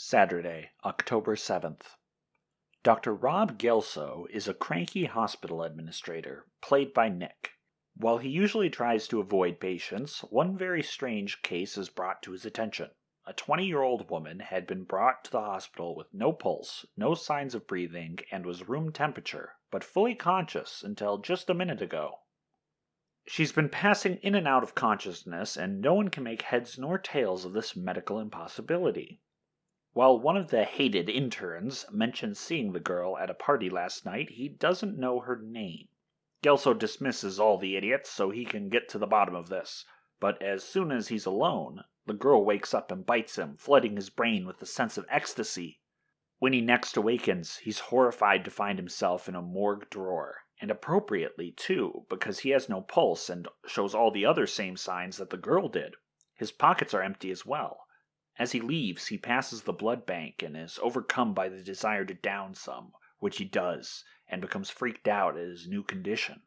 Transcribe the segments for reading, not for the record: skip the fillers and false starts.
Saturday, October 7th. Dr. Rob Gelso is a cranky hospital administrator, played by Nick. While he usually tries to avoid patients, one very strange case is brought to his attention. A 20-year-old woman had been brought to the hospital with no pulse, no signs of breathing, and was room temperature, but fully conscious until just a minute ago. She's been passing in and out of consciousness, and no one can make heads nor tails of this medical impossibility. While one of the hated interns mentioned seeing the girl at a party last night, he doesn't know her name. Gelso dismisses all the idiots so he can get to the bottom of this, but as soon as he's alone, the girl wakes up and bites him, flooding his brain with a sense of ecstasy. When he next awakens, he's horrified to find himself in a morgue drawer, and appropriately too, because he has no pulse and shows all the other same signs that the girl did. His pockets are empty as well. As he leaves, he passes the blood bank and is overcome by the desire to down some, which he does, and becomes freaked out at his new condition.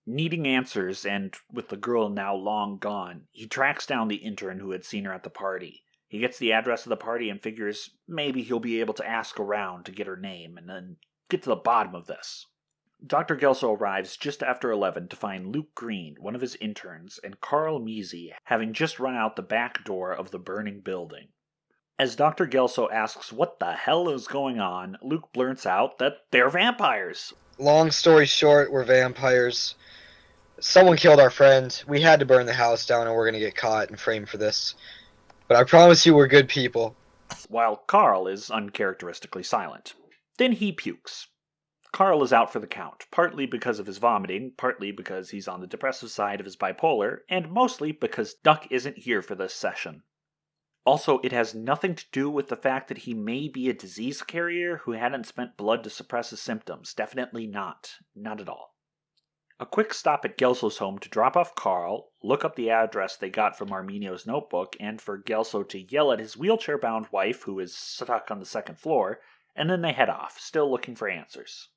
Needing answers, and with the girl now long gone, he tracks down the intern who had seen her at the party. He gets the address of the party and figures maybe he'll be able to ask around to get her name and then get to the bottom of this. Dr. Gelso arrives just after 11 to find Luke Green, one of his interns, and Karl having just run out the back door of the burning building. As Dr. Gelso asks what the hell is going on, Luke blurts out that they're vampires. Long story short, we're vampires. Someone killed our friend. We had to burn the house down and we're going to get caught and framed for this. But I promise you we're good people. While Karl is uncharacteristically silent. Then he pukes. Karl is out for the count, partly because of his vomiting, partly because he's on the depressive side of his bipolar, and mostly because Duck isn't here for this session. Also, it has nothing to do with the fact that he may be a disease carrier who hadn't spent blood to suppress his symptoms. Definitely not. Not at all. A quick stop at Gelso's home to drop off Karl, look up the address they got from Arminio's notebook, and for Gelso to yell at his wheelchair-bound wife, who is stuck on the second floor, and then they head off, still looking for answers.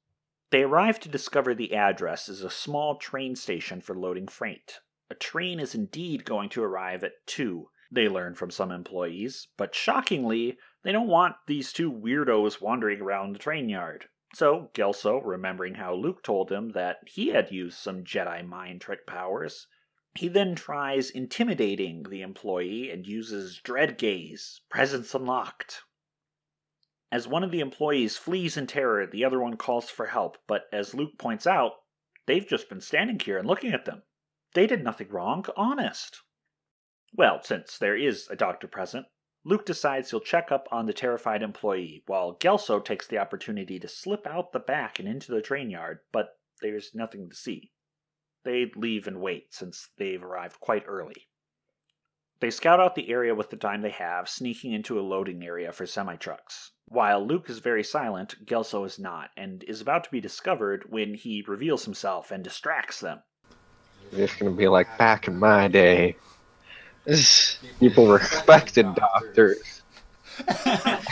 They arrive to discover the address is a small train station for loading freight. A train is indeed going to arrive at 2, they learn from some employees, but shockingly, they don't want these two weirdos wandering around the train yard. So, Gelso, remembering how Luke told him that he had used some Jedi mind trick powers, he then tries intimidating the employee and uses Dread Gaze, presence unlocked. As one of the employees flees in terror, the other one calls for help, but as Luke points out, they've just been standing here and looking at them. They did nothing wrong, honest. Well, since there is a doctor present, Luke decides he'll check up on the terrified employee, while Gelso takes the opportunity to slip out the back and into the train yard, but there's nothing to see. They leave and wait, since they've arrived quite early. They scout out the area with the time they have, sneaking into a loading area for semi-trucks. While Luke is very silent, Gelso is not, and is about to be discovered when he reveals himself and distracts them. It's gonna be like back in my day. People respected doctors.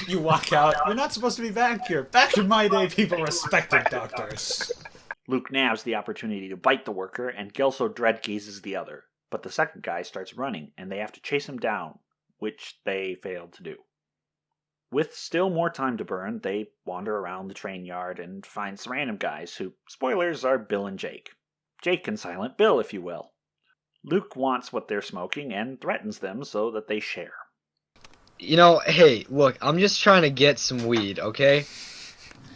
You walk out, you're not supposed to be back here. Back in my day, people respected doctors. Luke nabs the opportunity to bite the worker, and Gelso dread gazes the other. But the second guy starts running, and they have to chase him down, which they failed to do. With still more time to burn, they wander around the train yard and find some random guys who, spoilers, are Bill and Jake. Jake and Silent Bill, if you will. Luke wants what they're smoking and threatens them so that they share. You know, hey, look, I'm just trying to get some weed, okay?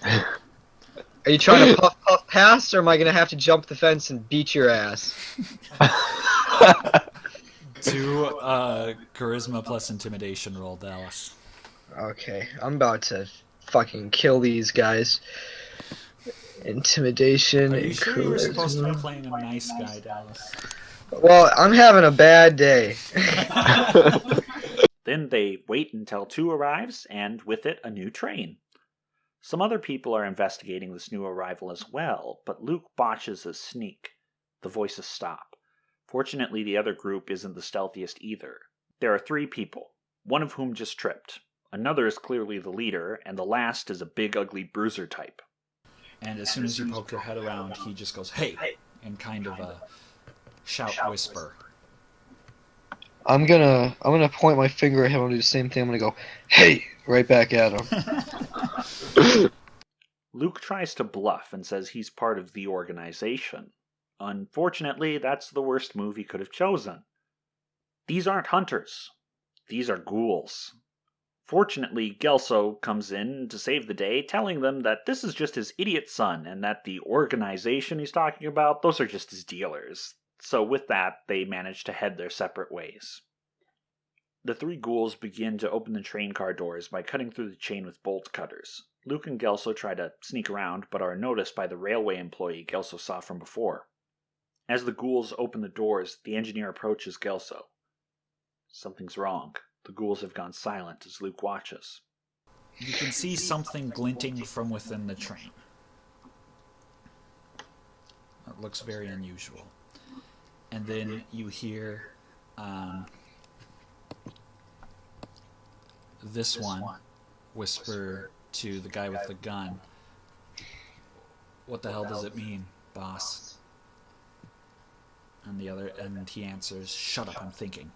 Are you trying to puff past, or am I going to have to jump the fence and beat your ass? Do charisma plus intimidation roll, Dallas. Okay, I'm about to fucking kill these guys. Intimidation. Are you and sure you were supposed to be charisma. playing a nice guy, Dallas? Well, I'm having a bad day. Then they wait until 2 arrives, and with it, a new train. Some other people are investigating this new arrival as well, but Luke botches a sneak. The voices stop. Fortunately, the other group isn't the stealthiest either. There are 3 people, one of whom just tripped. Another is clearly the leader, and the last is a big ugly bruiser type. And as soon as you poke your head around, he just goes, "Hey!" in kind of a shout whisper. I'm gonna point my finger at him and do the same thing. I'm gonna go, hey, right back at him. Luke tries to bluff and says he's part of the organization. Unfortunately, that's the worst move he could have chosen. These aren't hunters. These are ghouls. Fortunately, Gelso comes in to save the day, telling them that this is just his idiot son, and that the organization he's talking about, those are just his dealers. So with that, they manage to head their separate ways. The three ghouls begin to open the train car doors by cutting through the chain with bolt cutters. Luke and Gelso try to sneak around, but are noticed by the railway employee Gelso saw from before. As the ghouls open the doors, the engineer approaches Gelso. Something's wrong. The ghouls have gone silent as Luke watches. You can see something glinting from within the train. It looks very unusual. And then you hear this one whisper to the guy with the gun, "What the hell does it mean, boss?" And he answers, "Shut up, I'm thinking."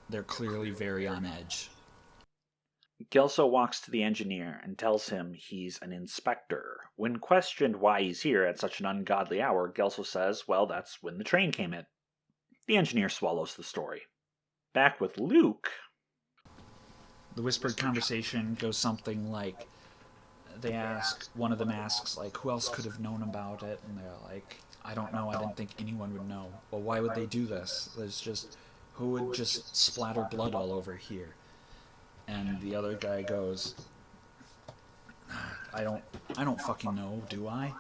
They're clearly very on edge. Gelso walks to the engineer and tells him he's an inspector. When questioned why he's here at such an ungodly hour, Gelso says, well, that's when the train came in. The engineer swallows the story. Back with Luke. The whispered conversation goes something like, one of them asks, like, who else could have known about it? And they're like, I don't know, I didn't think anyone would know. Well, why would they do this? Who would just splatter blood all over here? And the other guy goes, I don't fucking know, do I?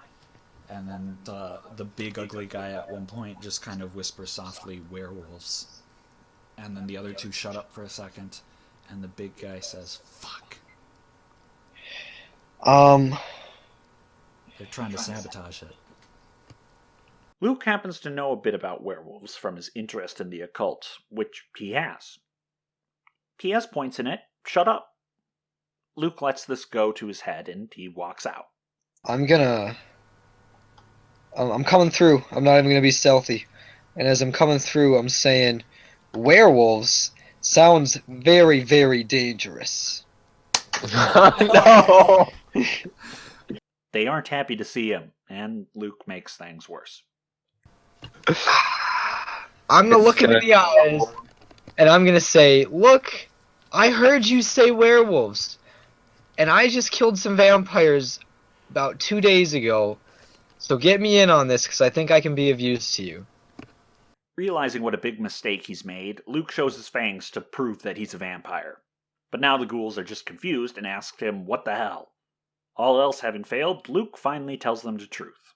And then the big ugly guy at one point just kind of whispers softly, werewolves. And then the other two shut up for a second, and the big guy says, fuck. They're trying to sabotage it. Luke happens to know a bit about werewolves from his interest in the occult, which he has. He has points in it. Shut up. Luke lets this go to his head, and he walks out. I'm coming through. I'm not even gonna be stealthy. And as I'm coming through, I'm saying, werewolves sounds very, very dangerous. No! They aren't happy to see him, and Luke makes things worse. I'm gonna look into the eyes, and I'm gonna say, look, I heard you say werewolves, and I just killed some vampires about 2 days ago, so get me in on this, because I think I can be of use to you. Realizing what a big mistake he's made, Luke shows his fangs to prove that he's a vampire. But now the ghouls are just confused and ask him what the hell. All else having failed, Luke finally tells them the truth.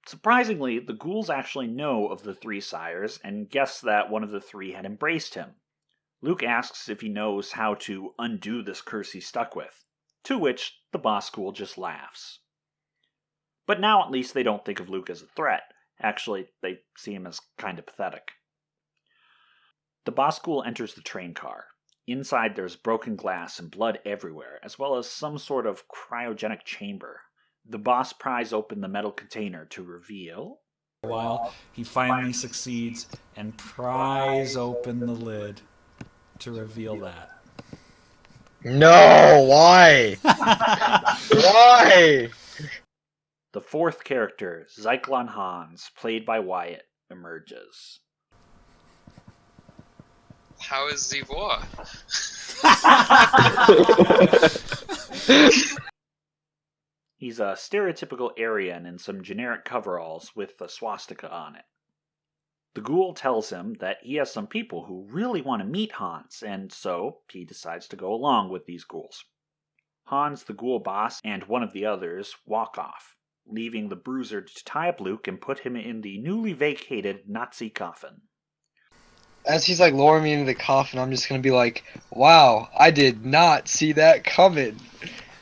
Surprisingly, the ghouls actually know of the three sires and guess that one of the three had embraced him. Luke asks if he knows how to undo this curse he's stuck with, to which the boss ghoul just laughs. But now at least they don't think of Luke as a threat. Actually, they see him as kind of pathetic. The boss ghoul enters the train car. Inside there's broken glass and blood everywhere, as well as some sort of cryogenic chamber. The boss pries open the metal container to reveal... While he finally succeeds and pries open the lid to reveal that. No, why? Why? The fourth character, Zyklon Hans, played by Wyatt, emerges. How is the war? He's a stereotypical Aryan in some generic coveralls with a swastika on it. The ghoul tells him that he has some people who really want to meet Hans, and so he decides to go along with these ghouls. Hans, the ghoul boss, and one of the others walk off, leaving the bruiser to tie up Luke and put him in the newly vacated Nazi coffin. As he's like lowering me into the coffin, I'm just gonna be like, wow, I did not see that coming.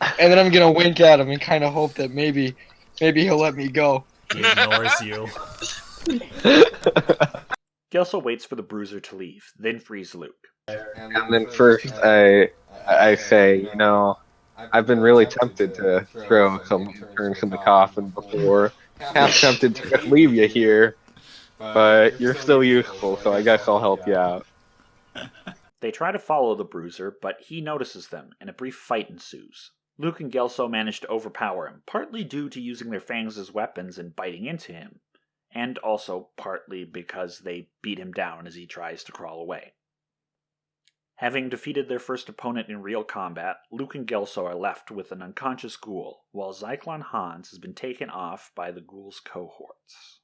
And then I'm gonna wink at him and kind of hope that maybe he'll let me go. He ignores you. Gelso waits for the bruiser to leave, then frees Luke. And then first I say, you know, I've been really tempted to throw some turns in the coffin before. Half tempted to leave you here. but you're still useful, so I guess I'll help you out. They try to follow the bruiser, but he notices them, and a brief fight ensues. Luke and Gelso manage to overpower him, partly due to using their fangs as weapons and biting into him, and also partly because they beat him down as he tries to crawl away. Having defeated their first opponent in real combat, Luke and Gelso are left with an unconscious ghoul, while Zyklon Hans has been taken off by the ghoul's cohorts.